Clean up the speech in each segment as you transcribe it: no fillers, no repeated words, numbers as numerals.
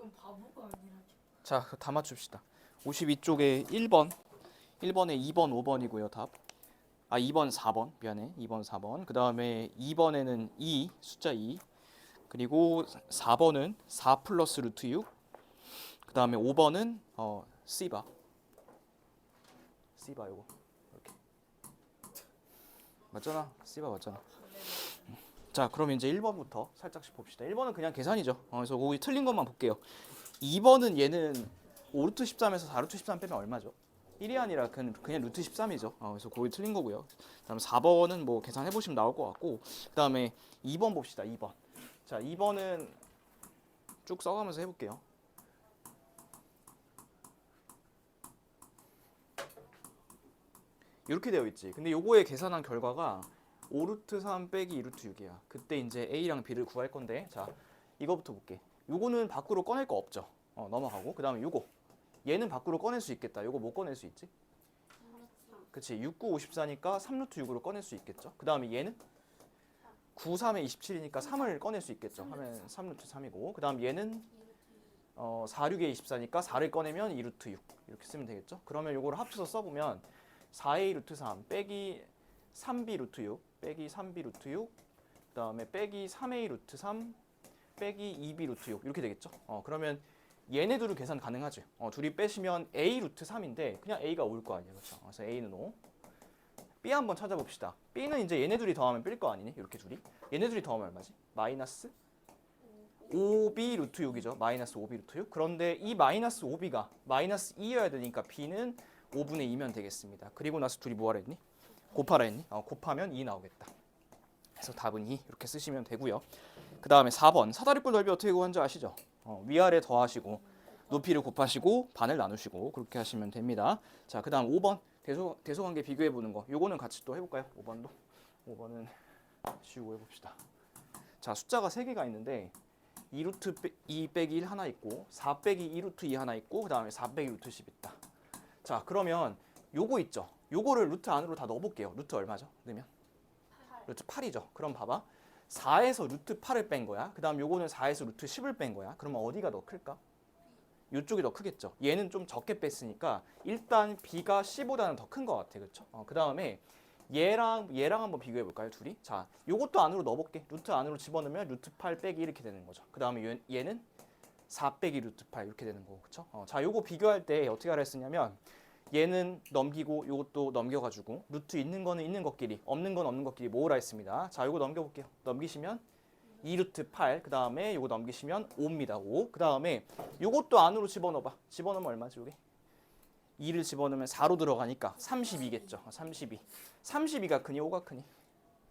그럼 바보가 아니라죠. 자, 다 맞춥시다. 52쪽에 1번, 1번에 2번, 5번이고요. 답. 2번, 4번. 미안해. 2번, 4번. 그 다음에 2번에는 2, 숫자 2. 그리고 4번은 4 플러스 루트 6. 그 다음에 5번은 C바. C바 이거. 이렇게. 맞잖아. C바 맞잖아. 자, 그럼 이제 1번부터 살짝씩 봅시다. 1번은 그냥 계산이죠. 그래서 거기 틀린 것만 볼게요. 2번은 얘는 5루트 13에서 4루트 13 빼면 얼마죠? 1이 아니라 그냥 루트 13이죠. 그래서 거기 틀린 거고요. 그다음에 4번은 뭐 계산해 보시면 나올 것 같고, 그다음에 2번 봅시다. 2번. 자, 2번은 쭉 써가면서 해볼게요. 이렇게 되어 있지. 근데 요거에 계산한 결과가 5루트 3 빼기 2루트 6이야. 그때 이제 A랑 B를 구할 건데, 자, 이거부터 볼게. 요거는 밖으로 꺼낼 거 없죠. 넘어가고. 그 다음에 요거. 얘는 밖으로 꺼낼 수 있겠다. 요거 못 꺼낼 수 있지? 그치. 6, 9, 54니까 3루트 6으로 꺼낼 수 있겠죠. 그 다음에 얘는 9, 3에 27이니까 3을 꺼낼 수 있겠죠. 하면 3루트 3이고. 그 다음 얘는 4, 6에 24니까 4를 꺼내면 2루트 6. 이렇게 쓰면 되겠죠. 그러면 요거를 합쳐서 써보면 4a 루트 3 빼기 3b 루트 6 빼기 3b 루트 6 그 다음에 빼기 3a 루트 3 빼기 2b 루트 6 이렇게 되겠죠. 그러면 얘네들을 계산 가능하죠. 둘이 빼시면 a 루트 3인데 그냥 a가 올 거 아니에요. 그렇죠? 그래서 a는 5. b 한번 찾아봅시다. b는 이제 얘네들이 더하면 뺄 거 아니니? 이렇게 둘이. 얘네들이 더하면 얼마지? 마이너스 5b 루트 6이죠. 마이너스 5b 루트 6. 그런데 이 마이너스 5b가 마이너스 2여야 되니까 b는 5분의 2면 되겠습니다. 그리고 나서 둘이 뭐하라 했니? 곱하라 했니? 곱하면 2 나오겠다. 그래서 답은 2 이렇게 쓰시면 되고요. 그 다음에 4번 사다리꼴 넓이 어떻게 구하는지 아시죠? 위아래 더하시고 높이를 곱하시고 반을 나누시고 그렇게 하시면 됩니다. 자, 그 다음 5번 대소관계 비교해보는 거. 요거는 같이 또 해볼까요? 5번은 쉬우고 해봅시다. 자, 숫자가 3개가 있는데 2루트 2 빼기 1 하나 있고 4 빼기 2루트 2 하나 있고 그 다음에 4 빼기 루트 10 있다. 자, 그러면 요거 있죠. 요거를 루트 안으로 다 넣어볼게요. 루트 얼마죠? 넣으면? 루트 8이죠. 그럼 봐봐. 4에서 루트 8을 뺀 거야. 그 다음 요거는 4에서 루트 10을 뺀 거야. 그러면 어디가 더 클까? 이쪽이 더 크겠죠. 얘는 좀 적게 뺐으니까 일단 B가 C보다는 더 큰 것 같아. 그렇죠? 그 다음에 얘랑 한번 비교해 볼까요? 둘이. 자, 요것도 안으로 넣어볼게. 루트 안으로 집어넣으면 루트 8 빼기 이렇게 되는 거죠. 그 다음에 얘는 4 빼기 루트 8 이렇게 되는 거고. 그렇죠? 자, 요거 비교할 때 어떻게 하라 했었냐면 얘는 넘기고 요것도 넘겨가지고 루트 있는 거는 있는 것끼리 없는 건 없는 것끼리 모으라 했습니다. 자, 요거 넘겨볼게요. 넘기시면 2루트 8, 그 다음에 요거 넘기시면 5입니다. 5. 그 다음에 요것도 안으로 집어넣어봐. 집어넣으면 얼마지 요게? 2를 집어넣으면 4로 들어가니까 32겠죠. 32. 32가 크니 5가 크니?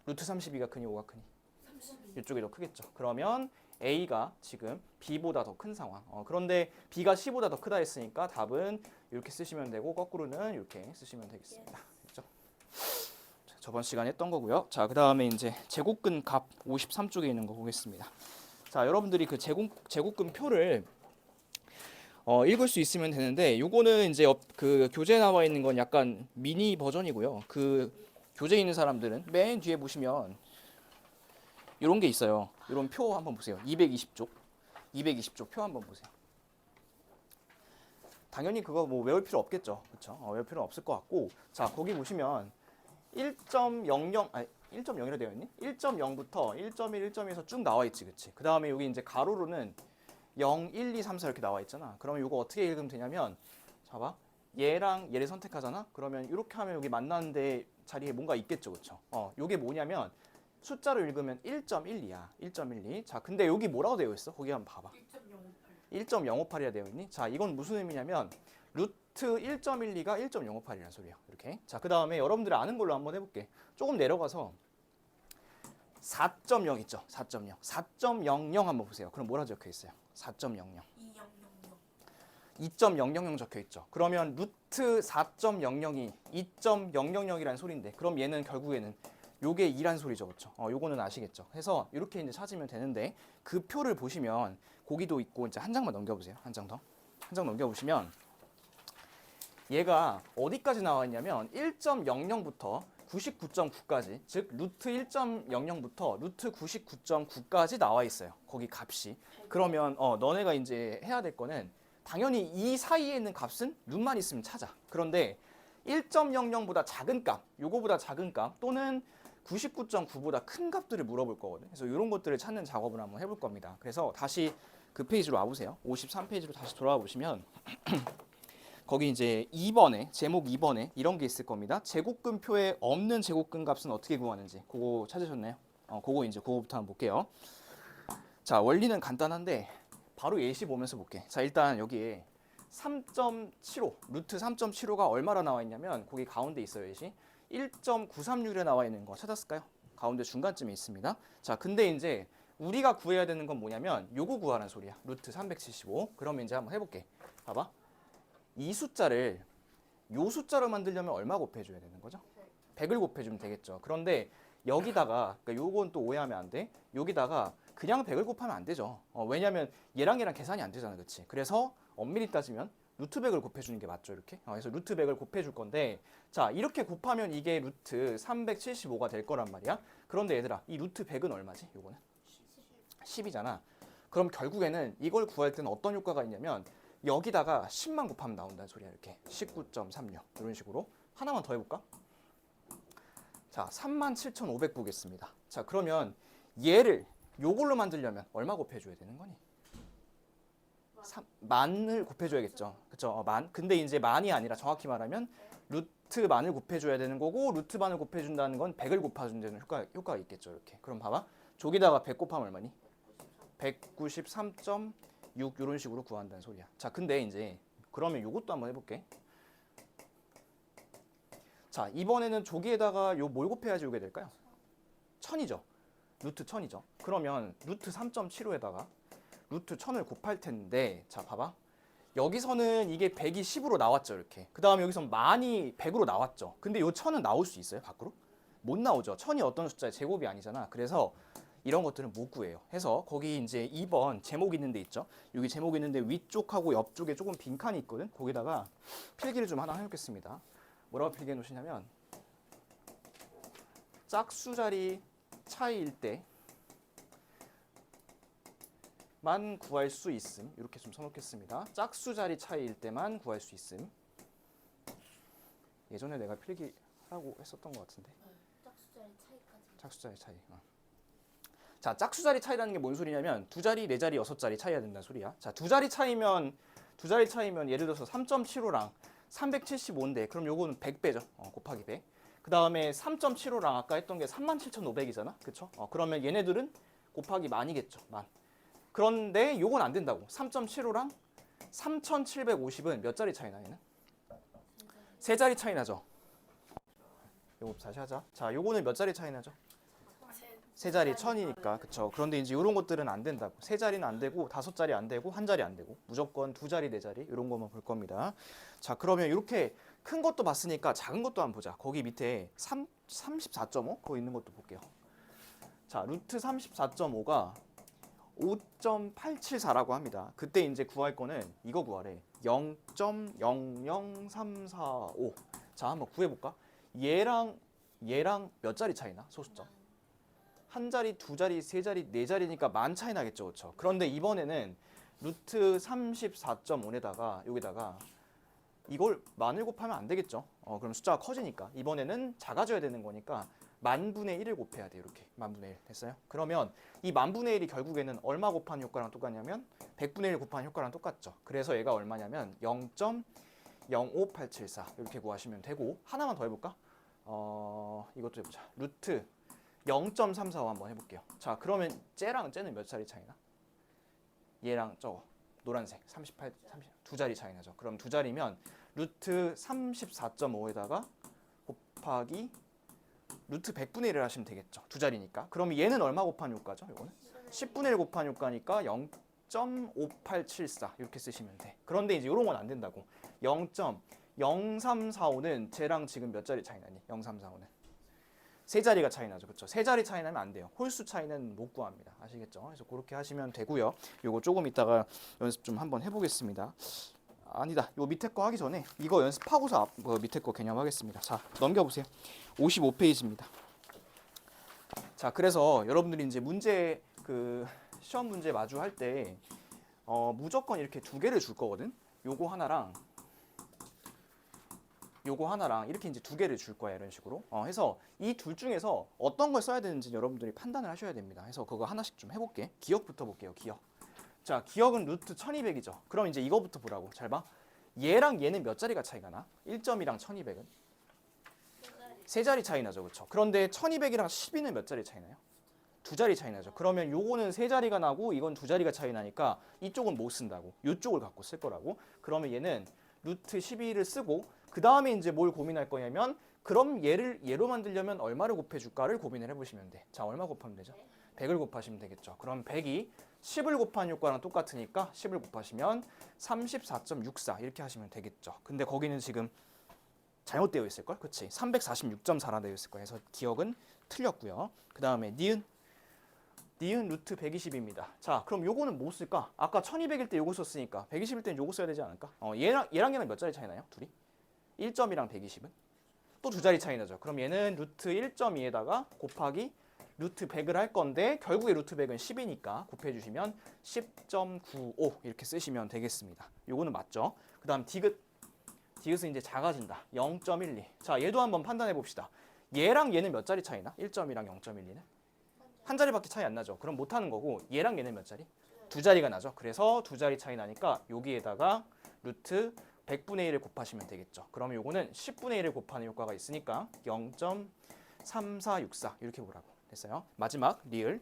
루트 32가 크니 5가 크니? 32. 이쪽이 더 크겠죠. 그러면 A가 지금 B보다 더 큰 상황. 그런데 B가 C보다 더 크다 했으니까 답은 이렇게 쓰시면 되고 거꾸로는 이렇게 쓰시면 되겠습니다. 됐죠? 저번 시간에 했던 거고요. 자, 그 다음에 이제 제곱근 값 53쪽에 있는 거 보겠습니다. 자, 여러분들이 그 제곱근 표를 읽을 수 있으면 되는데 요거는 이제 그 교재에 나와 있는 건 약간 미니 버전이고요. 그 교재에 있는 사람들은 맨 뒤에 보시면 이런 게 있어요. 이런 표 한번 보세요. 220쪽. 220쪽 표 한번 보세요. 당연히 그거 뭐 외울 필요 없겠죠. 그렇죠? 외울 필요는 없을 것 같고. 자, 거기 보시면 1.00 아니 1.0이라 되어 있니? 1.0부터 1.1, 1.2에서 쭉 나와 있지. 그렇지? 그다음에 여기 이제 가로로는 0, 1, 2, 3, 4 이렇게 나와 있잖아. 그러면 이거 어떻게 읽으면 되냐면 자 봐. 얘랑 얘를 선택하잖아. 그러면 이렇게 하면 여기 만나는데 자리에 뭔가 있겠죠. 그렇죠? 요게 뭐냐면 숫자로 읽으면 1.12야. 1.12. 자, 근데 여기 뭐라고 되어 있어? 거기 한번 봐봐. 1.058이라 되어 있니? 자, 이건 무슨 의미냐면 루트 1.12가 1.058이라는 소리야. 이렇게. 자, 그 다음에 여러분들이 아는 걸로 한번 해볼게. 조금 내려가서 4.0 있죠? 4.0. 4.00 한번 보세요. 그럼 뭐라 적혀 있어요? 4.00. 2.000 적혀 있죠. 그러면 루트 4.00이 2.000이라는 소리인데 그럼 얘는 결국에는 요게 2란 소리죠. 그렇죠? 요거는 아시겠죠? 해서 이렇게 이제 찾으면 되는데 그 표를 보시면 거기도 있고 이제 한 장만 넘겨보세요. 한 장 더. 한 장 넘겨보시면 얘가 어디까지 나와 있냐면 1.00부터 99.9까지, 즉 루트 1.00부터 루트 99.9까지 나와 있어요. 거기 값이. 그러면 너네가 이제 해야 될 거는 당연히 이 사이에 있는 값은 룸만 있으면 찾아. 그런데 1.00보다 작은 값, 요거보다 작은 값 또는 99.9보다 큰 값들을 물어볼 거거든. 그래서 이런 것들을 찾는 작업을 한번 해볼 겁니다. 그래서 다시 그 페이지로 와보세요. 53페이지로 다시 돌아와 보시면 거기 이제 2번에 제목 2번에 이런 게 있을 겁니다. 제곱근표에 없는 제곱근 값은 어떻게 구하는지 그거 찾으셨나요? 그거부터 한번 볼게요. 자, 원리는 간단한데 바로 예시 보면서 볼게. 자, 일단 여기에 3.75 루트 3.75가 얼마나 나와 있냐면 거기 가운데 있어요. 예시 1.936에 나와 있는 거 찾았을까요? 가운데 중간쯤에 있습니다. 자, 근데 이제 우리가 구해야 되는 건 뭐냐면 요거 구하라는 소리야. 루트 375. 그러면 이제 한번 해볼게. 봐봐. 이 숫자를 요 숫자로 만들려면 얼마 곱해줘야 되는 거죠? 100을 곱해주면 되겠죠. 그런데 여기다가, 그러니까 요건 또 오해하면 안 돼. 여기다가 그냥 100을 곱하면 안 되죠. 왜냐면 얘랑 계산이 안 되잖아. 그치? 그래서 엄밀히 따지면 루트 100을 곱해주는 게 맞죠. 이렇게. 그래서 루트 100을 곱해줄 건데, 자, 이렇게 곱하면 이게 루트 375가 될 거란 말이야. 그런데 얘들아, 이 루트 100은 얼마지? 요거는 10이잖아. 그럼 결국에는 이걸 구할 때는 어떤 효과가 있냐면 여기다가 10만 곱하면 나온다는 소리야. 이렇게 19.36 이런 식으로. 하나만 더 해볼까? 자, 37,500 보겠습니다. 자, 그러면 얘를 요걸로 만들려면 얼마 곱해줘야 되는 거니? 만을 곱해줘야겠죠. 그쵸? 만. 근데 이제 만이 아니라 정확히 말하면 루트 만을 곱해줘야 되는 거고, 루트 만을 곱해준다는 건 100을 곱해준다는 효과가 있겠죠. 이렇게. 그럼 봐봐. 저기다가 100 곱하면 얼마니? 193.6 이런 식으로 구한다는 소리야. 자, 근데 이제 그러면 요것도 한번 해볼게. 자, 이번에는 저기에다가 요 뭘 곱해야지 요게 될까요? 1000이죠. 루트 1000이죠. 그러면 루트 3.75에다가 루트 1000을 곱할 텐데, 자, 봐봐. 여기서는 이게 100이 10으로 나왔죠. 이렇게. 그 다음에 여기서 만이 100으로 나왔죠. 근데 요 1000은 나올 수 있어요? 밖으로? 못 나오죠. 1000이 어떤 숫자의 제곱이 아니잖아. 그래서 이런 것들은 못 구해요. 해서 거기 이제 2번 제목 있는 데 있죠. 여기 제목 있는데 위쪽하고 옆쪽에 조금 빈칸이 있거든. 거기다가 필기를 좀 하나 해놓겠습니다. 뭐라고 필기해 놓으시냐면 짝수자리 차이일 때만 구할 수 있음. 이렇게 좀 써놓겠습니다. 짝수자리 차이일 때만 구할 수 있음. 예전에 내가 필기하라고 했었던 것 같은데. 짝수자리 차이까지. 짝수자리 차이. 자, 짝수자리 차이라는 게 뭔 소리냐면 두 자리, 네 자리, 여섯 자리 차이야 된다는 소리야. 자, 두 자리 차이면 예를 들어서 3.75랑 375인데 그럼 요거는 100배죠. 곱하기 100. 그 다음에 3.75랑 아까 했던 게 37,500이잖아. 그쵸? 그러면 얘네들은 곱하기 만이겠죠. 만. 그런데 요건 안 된다고. 3.75랑 3,750은 몇 자리 차이 나요? 세 자리 차이 나죠. 요거 다시 하자. 자, 요거는 몇 자리 차이 나죠? 세 자리 1000이니까. 그쵸? 그런데 이제 이런 것들은 안 된다고. 세 자리는 안 되고, 다섯 자리 안 되고, 한 자리 안 되고, 무조건 두 자리, 네 자리 이런 것만 볼 겁니다. 자, 그러면 이렇게 큰 것도 봤으니까 작은 것도 한번 보자. 거기 밑에 34.5 그거 있는 것도 볼게요. 자, 루트 34.5가 5.874라고 합니다. 그때 이제 구할 거는 이거 구하래. 0.00345. 자, 한번 구해볼까? 얘랑 몇 자리 차이나? 소수점. 한 자리, 두 자리, 세 자리, 네 자리니까 만 차이 나겠죠. 그렇죠? 그런데 이번에는 루트 34.5에다가 여기다가 이걸 만을 곱하면 안 되겠죠. 그럼 숫자가 커지니까 이번에는 작아져야 되는 거니까 만분의 1을 곱해야 돼. 이렇게 만분의 1 됐어요? 그러면 이 만분의 1이 결국에는 얼마 곱한 효과랑 똑같냐면 100분의 1 곱한 효과랑 똑같죠. 그래서 얘가 얼마냐면 0.05874 이렇게 구하시면 되고 하나만 더 해볼까? 이것도 해보자. 루트 0.345 한번 해볼게요. 자, 그러면 쟤랑 쟤는 몇 자리 차이나? 얘랑 저거 노란색 38, 30 두 자리 차이 나죠. 그럼 두 자리면 루트 34.5에다가 곱하기 루트 100분의 1을 하시면 되겠죠. 두 자리니까. 그럼 얘는 얼마 곱한 효과죠? 이거는 10분의 1 곱한 효과니까 0.5874 이렇게 쓰시면 돼. 그런데 이제 이런 건 안 된다고. 0.0345는 쟤랑 지금 몇 자리 차이 나니? 0345는 세 자리가 차이 나죠. 그렇죠? 세 자리 차이 나면 안 돼요. 홀수 차이는 못 구합니다. 아시겠죠? 그래서 그렇게 하시면 되고요. 요거 조금 이따가 연습 좀 한번 해보겠습니다. 아니다. 요 밑에 거 하기 전에 이거 연습하고서 밑에 거 개념하겠습니다. 자, 넘겨보세요. 55페이지입니다. 자, 그래서 여러분들이 이제 문제 시험 문제 마주할 때 무조건 이렇게 두 개를 줄 거거든. 요거 하나랑 이렇게 이제 두 개를 줄 거야. 이런 식으로. 해서 이 둘 중에서 어떤 걸 써야 되는지 여러분들이 판단을 하셔야 됩니다. 해서 그거 하나씩 좀 해볼게. 기억부터 볼게요. 기억. 자, 기억은 루트 1200이죠. 그럼 이제 이거부터 보라고. 잘 봐. 얘랑 얘는 몇 자리가 차이가 나? 1점이랑 1200은? 세 자리 차이 나죠. 그렇죠? 그런데 1200이랑 12는 몇 자리 차이 나요? 두 자리 차이 나죠. 그러면 요거는 세 자리가 나고 이건 두 자리가 차이 나니까 이쪽은 못 쓴다고. 요쪽을 갖고 쓸 거라고. 그러면 얘는 루트 12를 쓰고 그 다음에 이제 뭘 고민할 거냐면 그럼 얘로 만들려면 얼마를 곱해줄까를 고민을 해보시면 돼. 자, 얼마 곱하면 되죠? 100을 곱하시면 되겠죠. 그럼 100이 10을 곱한 효과랑 똑같으니까 10을 곱하시면 34.64 이렇게 하시면 되겠죠. 근데 거기는 지금 잘못되어 있을걸? 그치? 346.4라 되어 있을 거예요. 그래서 기억은 틀렸고요. 그 다음에 니은 루트 120입니다. 자, 그럼 요거는 뭐 쓸까? 아까 1200일 때 요거 썼으니까 120일 때는 요거 써야 되지 않을까? 얘랑 몇 자리 차이 나요? 둘이? 1점이랑 120은? 또 두 자리 차이 나죠. 그럼 얘는 루트 1.2에다가 곱하기 루트 100을 할 건데 결국에 루트 100은 10이니까 곱해주시면 10.95 이렇게 쓰시면 되겠습니다. 요거는 맞죠? 그 다음 디귿은 이제 작아진다. 0.12. 자, 얘도 한번 판단해 봅시다. 얘랑 얘는 몇 자리 차이나? 1점이랑 0.12는? 한 자리밖에 차이 안 나죠. 그럼 못하는 거고 얘랑 얘는 몇 자리? 두 자리가 나죠. 그래서 두 자리 차이 나니까 여기에다가 루트 100분의 1을 곱하시면 되겠죠. 그러면 요거는 10분의 1을 곱하는 효과가 있으니까 0.3464 이렇게 보라고 됐어요. 마지막 리을.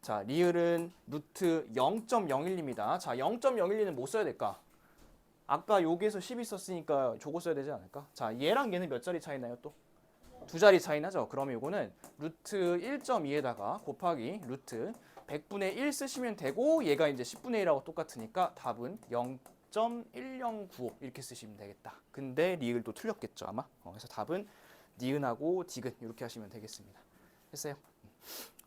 자, 리을은 루트 0.01입니다. 자, 0.01는 뭐 써야 될까? 아까 여기에서 10이 썼으니까 저거 써야 되지 않을까? 자, 얘랑 얘는 몇 자리 차이 나요 또? 두 자리 차이 나죠? 그러면 이거는 루트 1.2에다가 곱하기 루트 100분의 1 쓰시면 되고 얘가 이제 10분의 1하고 똑같으니까 답은 0.1095 이렇게 쓰시면 되겠다. 근데 리을도 틀렸겠죠 아마? 그래서 답은 니은하고 디귿 이렇게 하시면 되겠습니다. 됐어요?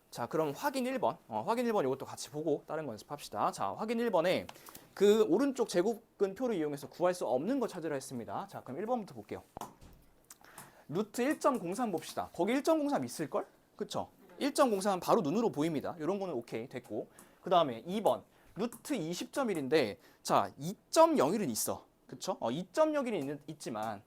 자, 그럼 확인 1번. 확인 1번 이것도 같이 보고 다른 거 연습합시다. 자, 확인 1번에 그 오른쪽 제곱근표를 이용해서 구할 수 없는 거 찾으라 했습니다. 자, 그럼 1번부터 볼게요. 루트 1.03 봅시다. 거기 1.03 있을걸? 그쵸? 1.03 바로 눈으로 보입니다. 이런 거는 오케이 됐고 그 다음에 2번 루트 20.1인데 자 2.01은 있어. 그쵸? 2.01은 있지만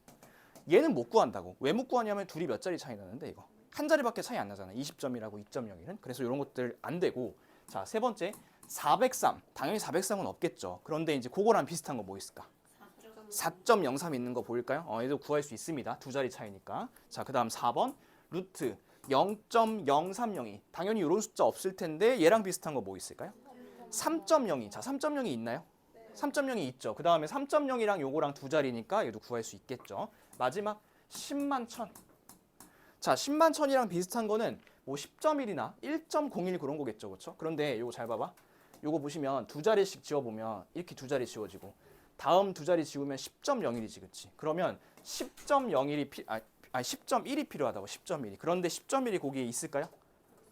얘는 못 구한다고. 왜 못 구하냐면 둘이 몇 자리 차이 나는데 이거 한 자리밖에 차이 안 나잖아. 20점이라고 2.01은. 그래서 이런 것들 안 되고 자, 세 번째 403. 당연히 403은 없겠죠. 그런데 이제 그거랑 비슷한 거 뭐 있을까? 4.03 있는 거 보일까요? 얘도 구할 수 있습니다. 두 자리 차이니까. 자, 그 다음 4번 루트 0.0302. 당연히 이런 숫자 없을 텐데 얘랑 비슷한 거 뭐 있을까요? 3.02. 자, 3.02 있나요? 3.02 있죠. 그 다음에 3.0이랑 요거랑 두 자리니까 얘도 구할 수 있겠죠. 마지막 10만 1000. 자, 10만 1000이랑 비슷한 거는 뭐 10.1이나 1.01 그런 거겠죠. 그렇죠? 그런데 요거 잘 봐봐. 요거 보시면 두 자리씩 지워보면 이렇게 두 자리 지워지고 다음 두 자리 지우면 10.01이지. 그치? 그러면 10.1이 필요하다고. 10.1이. 그런데 10.1이 거기에 있을까요?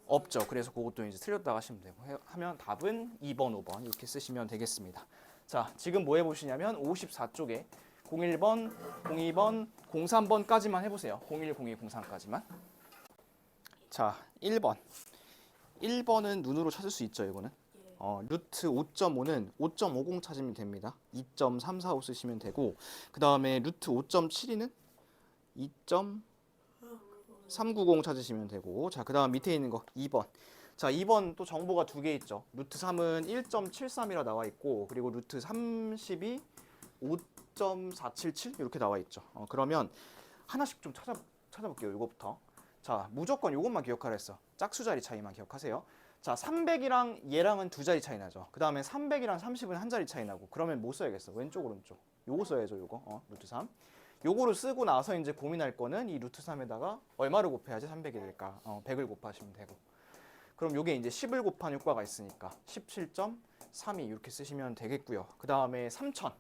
없죠. 그래서 그것도 이제 틀렸다고 하시면 되고 하면 답은 2번, 5번 이렇게 쓰시면 되겠습니다. 자, 지금 뭐 해보시냐면 54쪽에 01번, 02번, 03번까지만 해보세요. 01, 02, 03까지만. 자, 1번. 1번은 눈으로 찾을 수 있죠. 이거는. 루트 5.5는 5.50 찾으면 됩니다. 2.345 쓰시면 되고 그 다음에 루트 5.72는 2.390 찾으시면 되고 자, 그 다음 밑에 있는 거 2번. 자, 2번 또 정보가 두 개 있죠. 루트 3은 1.73이라 나와 있고 그리고 루트 30이 5.477 이렇게 나와 있죠. 그러면 하나씩 좀 찾아볼게요. 이거부터. 자, 무조건 이것만 기억하라 했어. 짝수자리 차이만 기억하세요. 자, 300이랑 얘랑은 두 자리 차이 나죠. 그 다음에 300이랑 30은 한 자리 차이 나고 그러면 뭐 써야겠어? 왼쪽 오른쪽. 요거 써야죠. 요거. 루트 3. 요거를 쓰고 나서 이제 고민할 거는 이 루트 3에다가 얼마를 곱해야지 300이 될까? 100을 곱하시면 되고. 그럼 요게 이제 10을 곱한 효과가 있으니까 17.32 이렇게 쓰시면 되겠고요. 그 다음에 3000.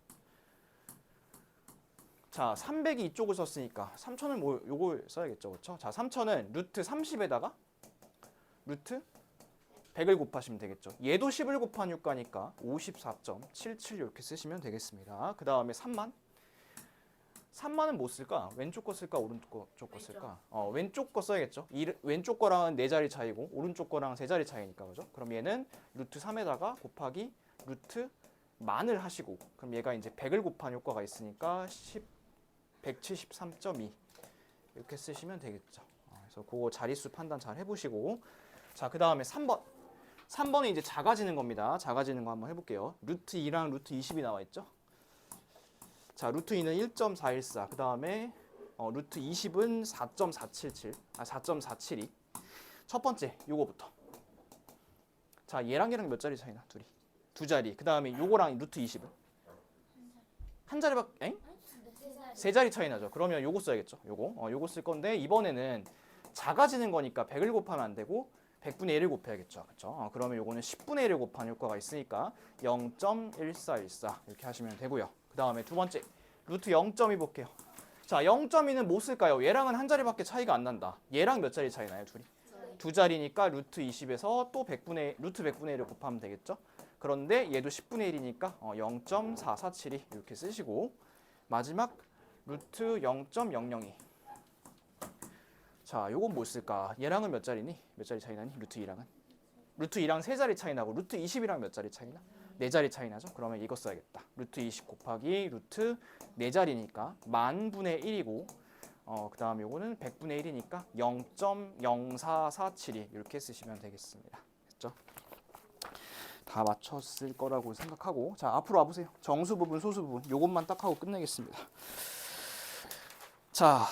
자, 300이 이쪽을 썼으니까 3000은 뭐 요걸 써야겠죠. 그렇죠? 자, 3000은 루트 30에다가 루트 100을 곱하시면 되겠죠. 얘도 10을 곱한 효과니까 54.77 이렇게 쓰시면 되겠습니다. 그 다음에 3만. 3만은 뭐 쓸까? 왼쪽 거 쓸까? 오른쪽 거 쓸까? 왼쪽 거 써야겠죠. 왼쪽 거랑은 4자리 차이고 오른쪽 거랑 3자리 차이니까 그죠? 그럼 얘는 루트 3에다가 곱하기 루트 만을 하시고 그럼 얘가 이제 100을 곱한 효과가 있으니까 173.2 이렇게 쓰시면 되겠죠. 그래서 그거 자릿수 판단 잘 해보시고 자, 그 다음에 3번. 3번은 이제 작아지는 겁니다. 작아지는 거 한번 해볼게요. 루트 2랑 루트 20이 나와 있죠. 자, 루트 2는 1.414. 그 다음에 루트 20은 4.472. 첫 번째 요거부터. 자, 얘랑 몇 자리 차이나? 둘이. 두 자리. 그 다음에 요거랑 루트 20은 한 자리밖에? 엥? 세 자리 차이 나죠. 그러면 요거 써야겠죠. 요거 쓸 건데 이번에는 작아지는 거니까 100을 곱하면 안 되고 100분의 1을 곱해야겠죠. 그렇죠? 그러면 요거는 10분의 1을 곱한 효과가 있으니까 0.1414 이렇게 하시면 되고요. 그 다음에 두 번째 루트 0.2 볼게요. 자, 0.2는 뭐 쓸까요? 얘랑은 한 자리밖에 차이가 안 난다. 얘랑 몇 자리 차이 나요? 둘이? 두 자리니까 루트 20에서 또 루트 100분의 1을 곱하면 되겠죠. 그런데 얘도 10분의 1이니까 0.4472 이렇게 쓰시고 마지막 루트 0.002. 자, 요건 뭐 쓸까? 얘랑은 몇 자리니? 몇 자리 차이 나니? 루트 2랑은? 루트 2랑 3자리 차이 나고 루트 20이랑 몇 자리 차이 나? 4자리 차이 나죠? 그러면 이거 써야겠다. 루트 20 곱하기 루트 4자리니까 만분의 1이고 그 다음 요거는 100분의 1이니까 0.04472 이렇게 쓰시면 되겠습니다. 됐죠? 다 맞췄을 거라고 생각하고 자, 앞으로 와보세요. 정수 부분, 소수 부분 요것만 딱 하고 끝내겠습니다. 자,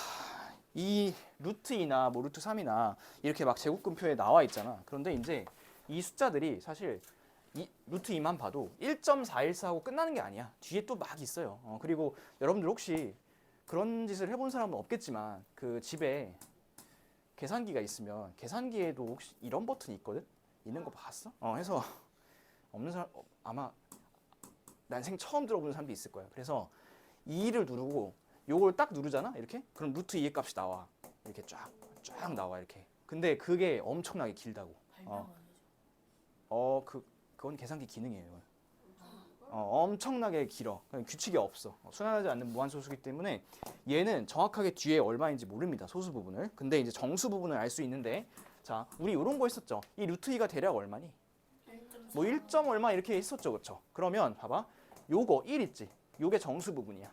이 루트 2나 뭐 루트 3이나 이렇게 막 제곱근표에 나와 있잖아. 그런데 이제 이 숫자들이 사실 이 루트 2만 봐도 1.414하고 끝나는 게 아니야. 뒤에 또 막 있어요. 그리고 여러분들 혹시 그런 짓을 해본 사람은 없겠지만 그 집에 계산기가 있으면 계산기에도 혹시 이런 버튼이 있거든? 있는 거 봤어? 해서 없는 사람 아마 난생 처음 들어보는 사람도 있을 거야. 그래서 2를 누르고 요걸 딱 누르잖아. 이렇게? 그럼 루트 2의 값이 나와. 이렇게 쫙 나와 이렇게. 근데 그게 엄청나게 길다고. 그건 계산기 기능이에요. 엄청나게 길어. 규칙이 없어. 순환하지 않는 무한소수기 때문에 얘는 정확하게 뒤에 얼마인지 모릅니다. 소수 부분을. 근데 이제 정수 부분을 알 수 있는데 자, 우리 이런 거 했었죠. 이 루트 2가 대략 얼마니? 뭐 1. 얼마 이렇게 했었죠. 그렇죠? 그러면 봐봐. 요거 1 있지. 요게 정수 부분이야.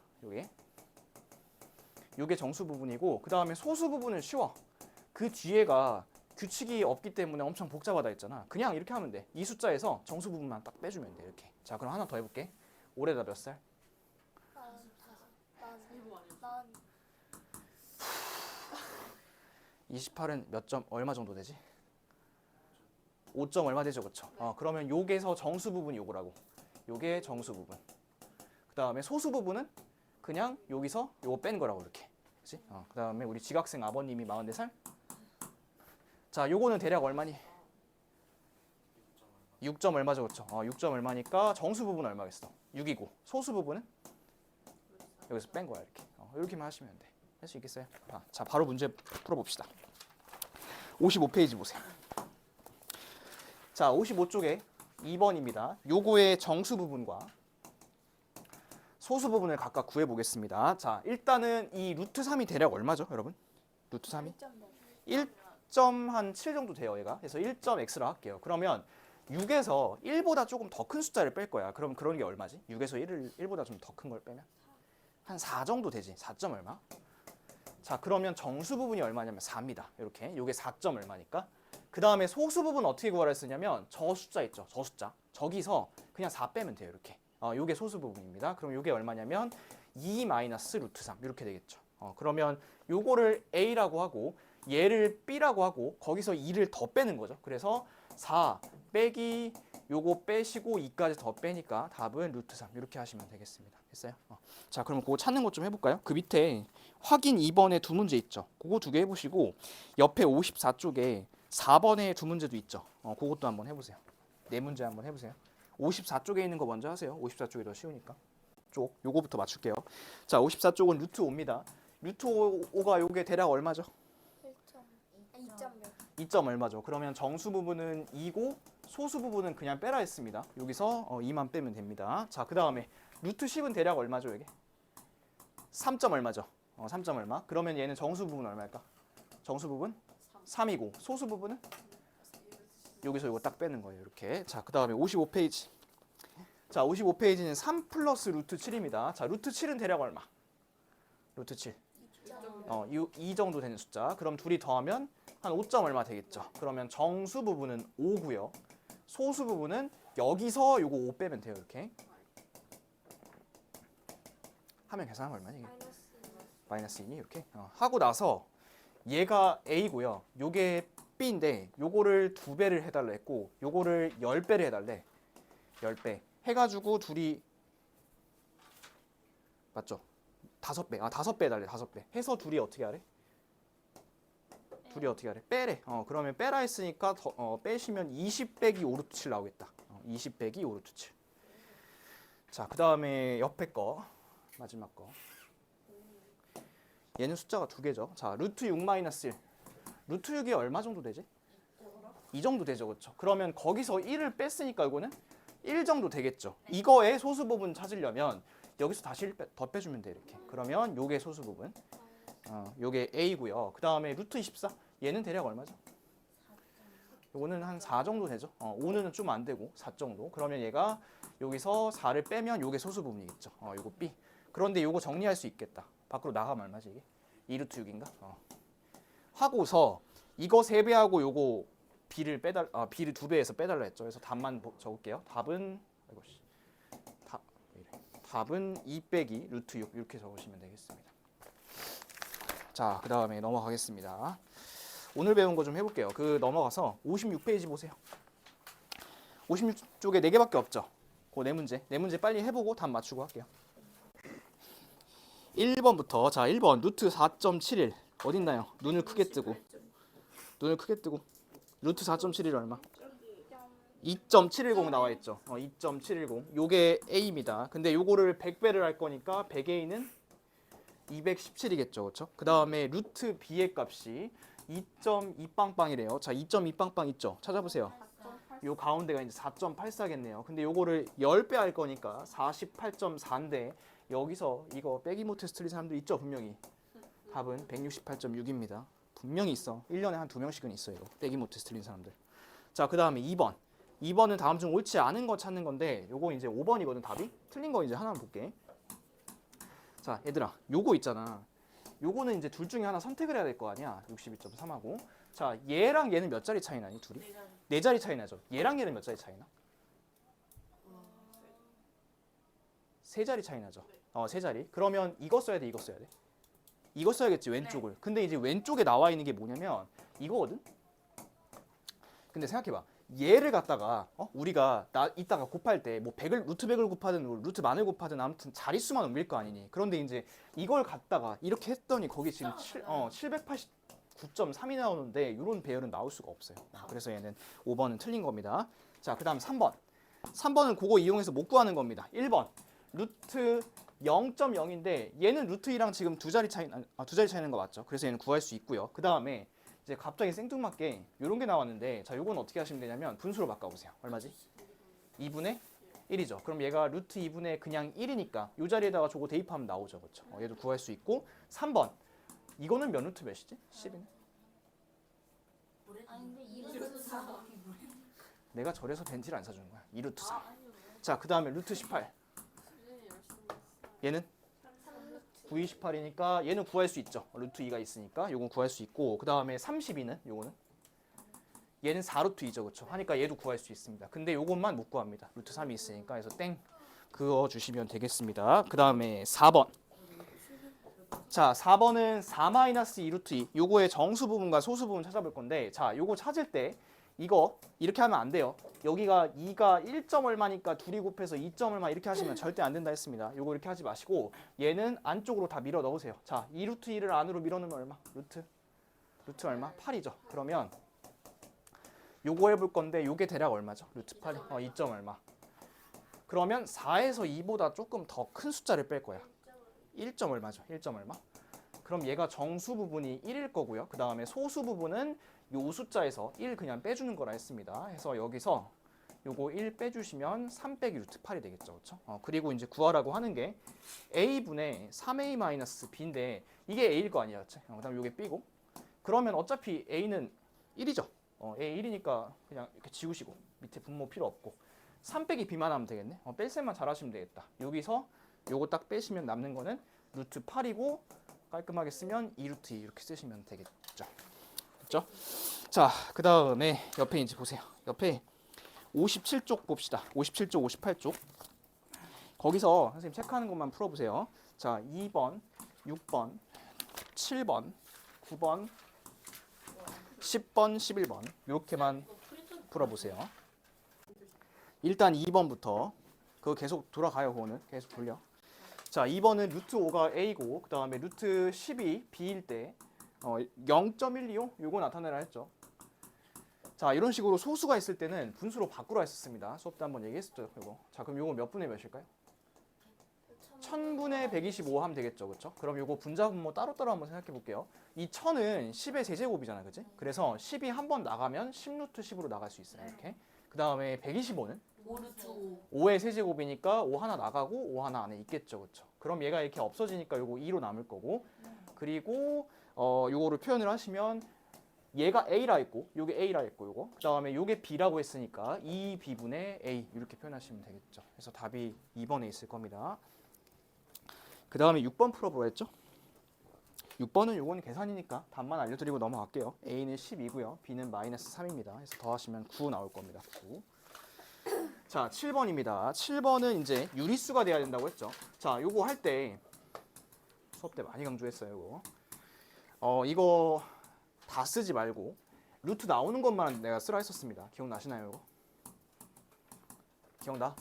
요게 정수 부분이고 그 다음에 소수 부분은 쉬워. 그 뒤에가 규칙이 없기 때문에 엄청 복잡하다 했잖아. 그냥 이렇게 하면 돼. 이 숫자에서 정수 부분만 딱 빼주면 돼. 이렇게. 자, 그럼 하나 더 해볼게. 올해다 몇 살? 28은 몇 점 얼마 정도 되지? 5점 얼마 되죠, 그렇죠? 그러면 요게서 정수 부분이 요거라고. 요게 정수 부분. 그 다음에 소수 부분은 그냥 여기서 요거 뺀 거라고 이렇게. 그렇지? 그 다음에 우리 지각생 아버님이 44살. 자, 요거는 대략 얼마니? 6점 얼마죠, 그렇죠? 6점 얼마니까 정수 부분 얼마겠어? 6이고 소수 부분은 여기서 뺀 거야 이렇게. 이렇게만 하시면 돼. 할 수 있겠어요? 자, 바로 문제 풀어봅시다. 55페이지 보세요. 자, 55쪽에 2번입니다. 요거의 정수 부분과 소수 부분을 각각 구해보겠습니다. 자, 일단은 이 루트 3이 대략 얼마죠, 여러분? 루트 3이? 1.7 정도 돼요, 얘가. 그래서 1.x라 할게요. 그러면 6에서 1보다 조금 더 큰 숫자를 뺄 거야. 그럼 그런 게 얼마지? 6에서 1보다 좀 더 큰 걸 빼면? 한 4 정도 되지. 4점 얼마? 자, 그러면 정수 부분이 얼마냐면 4입니다. 이렇게. 요게 4점 얼마니까. 그 다음에 소수 부분 어떻게 구하라 했으냐면 저 숫자 있죠. 저 숫자. 저기서 그냥 4 빼면 돼요. 이렇게. 요게 소수 부분입니다. 그럼 요게 얼마냐면 2 마이너스 루트 3 이렇게 되겠죠. 그러면 요거를 A라고 하고 얘를 B라고 하고 거기서 2를 더 빼는 거죠. 그래서 4 빼기 요거 빼시고 2까지 더 빼니까 답은 루트 3 이렇게 하시면 되겠습니다. 됐어요? 자, 그럼 그거 찾는 것 좀 해볼까요? 그 밑에 확인 2번에 두 문제 있죠. 그거 두 개 해보시고 옆에 54쪽에 4번에 두 문제도 있죠. 그것도 한번 해보세요. 네 문제 한번 해보세요. 54쪽에 있는 거 먼저 하세요. 54쪽이 더 쉬우니까. 요거부터 맞출게요. 자, 54쪽은 루트 5입니다. 루트 5가 요게 대략 얼마죠? 2점 얼마죠? 그러면 정수 부분은 2고 소수 부분은 그냥 빼라 했습니다. 여기서 2만 빼면 됩니다. 자, 그 다음에 루트 10은 대략 얼마죠, 이게? 3점 얼마죠? 3점 얼마? 그러면 얘는 정수 부분 얼마일까? 정수 부분 3이고 소수 부분은 여기서 이거 딱 빼는 거예요. 이렇게. 자, 그 다음에 55페이지. 자, 55페이지는 3 플러스 루트 7입니다. 자, 루트 7은 대략 얼마? 루트 7. 2 정도 되는 숫자. 그럼 둘이 더하면 한 5점 얼마 되겠죠. 그러면 정수 부분은 5고요. 소수 부분은 여기서 요거 5 빼면 돼요. 이렇게. 하면 계산하면 얼마니? 마이너스 2 이렇게. 하고 나서 얘가 A고요. 요게 B인데 요거를 2배를 해달라 했고 요거를 10배를 해달래. 10배. 해가지고 둘이 맞죠? 5배. 5배 해달래. 5배. 해서 둘이 어떻게 하래? 둘이 어떻게 하래? 빼래. 그러면 빼라 했으니까 빼시면 20 빼기 5 루트 7 나오겠다. 20 빼기 5 루트 7. 자, 그 다음에 옆에 거. 마지막 거. 얘는 숫자가 2개죠. 자, 루트 6 마이너스 1. 루트 6이 얼마 정도 되지? 2 정도 되죠. 그렇죠? 그러면 거기서 1을 뺐으니까 이거는 1 정도 되겠죠. 이거의 소수 부분 찾으려면 여기서 다시 1 더 빼주면 돼. 이렇게. 그러면 요게 소수 부분. 요게 A고요. 그 다음에 루트 24. 얘는 대략 얼마죠? 요거는 한 4 정도 되죠. 5는 좀 안 되고 4 정도. 그러면 얘가 여기서 4를 빼면 요게 소수 부분이겠죠. 요거 B. 그런데 요거 정리할 수 있겠다. 밖으로 나가면 얼마지 이게? 2루트 6인가? 하고서 이거 3배하고 요거 B를 B를 2배해서 빼달라 했죠. 그래서 답만 적을게요. 답은 2 빼기 루트 6 이렇게 적으시면 되겠습니다. 자, 그 다음에 넘어가겠습니다. 오늘 배운 거 좀 해볼게요. 넘어가서 56페이지 보세요. 56쪽에 4개밖에 없죠. 그 4문제 빨리 해보고 답 맞추고 할게요. 1번부터 자 1번 루트 4.71 어딨나요? 눈을 크게 뜨고 루트 4.71 얼마? 2.710 나와 있죠. 2.710 요게 A입니다. 근데 요거를 100배를 할 거니까 100A는 217이겠죠. 그렇죠? 그 다음에 루트 B의 값이 2.2빵빵이래요. 자, 2.2빵빵 있죠? 찾아보세요. 요 가운데가 이제 4.84겠네요. 근데 요거를 10배 할 거니까 48.4인데 여기서 이거 빼기 못해서 틀린 사람도 있죠, 분명히. 답은 168.6입니다. 분명히 있어. 1년에 한 2명씩은 있어요. 빼기 못해서 틀린 사람들. 자, 그 다음에 2번. 2번은 다음 중 옳지 않은 거 찾는 건데 요거 이제 5번이거든, 답이. 틀린 거 이제 하나만 볼게. 자, 얘들아. 요거 있잖아. 요거는 이제 둘 중에 하나 선택을 해야 될 거 아니야. 62.3하고. 자, 얘랑 얘는 몇 자리 차이 나니, 둘이? 4자리 차이 나죠. 얘랑 얘는 몇 자리 차이 나? 3자리 차이 나죠. 3자리. 그러면 이거 써야 돼, 이거 써야 돼? 이거 써야겠지, 왼쪽을. 근데 이제 왼쪽에 나와 있는 게 뭐냐면 이거거든? 근데 생각해봐. 얘를 갖다가 우리가 이따가 곱할 때 뭐 100을 루트 100을 곱하든 루트 만을 곱하든 아무튼 자릿수만 옮길 거 아니니. 그런데 이제 이걸 갖다가 이렇게 했더니 거기 지금 789.3이 나오는데 이런 배열은 나올 수가 없어요. 그래서 얘는 5번은 틀린 겁니다. 자, 그 다음 3번. 3번은 그거 이용해서 못 구하는 겁니다. 1번. 루트 0.0인데 얘는 루트 2랑 지금 2자리 차이 나는 거 맞죠? 그래서 얘는 구할 수 있고요. 그 다음에 이제 갑자기 생뚱맞게 이런 게 나왔는데 자, 요건 어떻게 하시면 되냐면 분수로 바꿔보세요. 얼마지? 2분의 1이죠. 그럼 얘가 루트 2분의 그냥 1이니까 이 자리에다가 저거 대입하면 나오죠. 그렇죠? 얘도 구할 수 있고 3번. 이거는 몇 루트 몇이지? 10이네? 아닌데 2루트 4. 내가 저래서 벤티를 안 사주는 거야. 2루트 3. 자, 그 다음에 루트 18. 얘는 9, 28이니까 얘는 구할 수 있죠. 루트 2가 있으니까 요건 구할 수 있고 그 다음에 32는 요거는 얘는 4루트 2죠. 그렇죠? 하니까 얘도 구할 수 있습니다. 근데 요것만 못 구합니다. 루트 3이 있으니까. 그래서 땡 그어 주시면 되겠습니다. 그 다음에 4번. 자, 4번은 4-2 루트 2 요거의 정수 부분과 소수 부분 찾아볼 건데 자, 요거 찾을 때 이거 이렇게 하면 안 돼요. 여기가 2가 1점 얼마니까 둘이 곱해서 2점 얼마 이렇게 하시면 절대 안 된다 했습니다. 요거 이렇게 하지 마시고 얘는 안쪽으로 다 밀어 넣으세요. 자, 2루트 2를 안으로 밀어 넣으면 얼마? 루트 얼마? 8이죠. 그러면 요거 해볼 건데 요게 대략 얼마죠? 루트 8이 2점 얼마. 그러면 4에서 2보다 조금 더 큰 숫자를 뺄 거야. 1점 얼마죠? 1점 얼마. 그럼 얘가 정수 부분이 1일 거고요. 그 다음에 소수 부분은 요 숫자에서 1 그냥 빼주는 거라 했습니다. 해서 여기서 요거 1 빼주시면 3 빼기 루트 8이 되겠죠. 그렇죠? 그리고 이제 구하라고 하는 게 a분의 3a 마이너스 b인데 이게 a일 거 아니야. 그렇죠? 그다음 요게 b고 그러면 어차피 a는 1이죠. a 1이니까 그냥 이렇게 지우시고 밑에 분모 필요 없고 3 빼기 b만 하면 되겠네. 뺄셈만 잘 하시면 되겠다. 여기서 요거 딱 빼시면 남는 거는 루트 8이고 깔끔하게 쓰면 2루트 2 이렇게 쓰시면 되겠죠. 그렇죠? 자, 그 다음에 옆에 이제 보세요. 옆에 57쪽 봅시다. 57쪽, 58쪽. 거기서 선생님 체크하는 것만 풀어보세요. 자, 2번, 6번, 7번, 9번, 10번, 11번 이렇게만 풀어보세요. 일단 2번부터 그거 계속 돌아가요. 그거는 계속 돌려. 자, 2번은 루트 5가 a고 그 다음에 루트 10이 b일 때 0.125 요거 나타내라 했죠. 자, 이런 식으로 소수가 있을 때는 분수로 바꾸라 했었습니다. 수업 때 한번 얘기했었죠. 이거. 자, 그럼 요거 몇 분의 몇일까요? 1000분의 125 하면 되겠죠. 그렇죠? 그럼 요거 분자 분모 따로따로 한번 생각해 볼게요. 이 1000은 10의 세제곱이잖아. 그치? 그래서 10이 한 번 나가면 10루트 10으로 나갈 수 있어요. 이렇게. 그 다음에 125는 5의 세제곱이니까 5 하나 나가고 5 하나 안에 있겠죠. 그렇죠? 그럼 얘가 이렇게 없어지니까 요거 2로 남을 거고 그리고 요거를 표현을 하시면 얘가 a라 했고 요게 a라 했고 요거 그 다음에 요게 b라고 했으니까 2b분의 a 이렇게 표현하시면 되겠죠. 그래서 답이 2번에 있을 겁니다. 그 다음에 6번 풀어보라 했죠. 6번은 요거는 계산이니까 답만 알려드리고 넘어갈게요. a는 10이고요. b는 마이너스 3입니다. 그래서 더하시면 9 나올 겁니다. 9. 자, 7번입니다. 7번은 이제 유리수가 돼야 된다고 했죠. 자, 요거 할 때 수업 때 많이 강조했어요. 이거 이거 다 쓰지 말고 루트 나오는 것만 내가 쓰라 했었습니다. 기억나시나요? 이거? 기억나?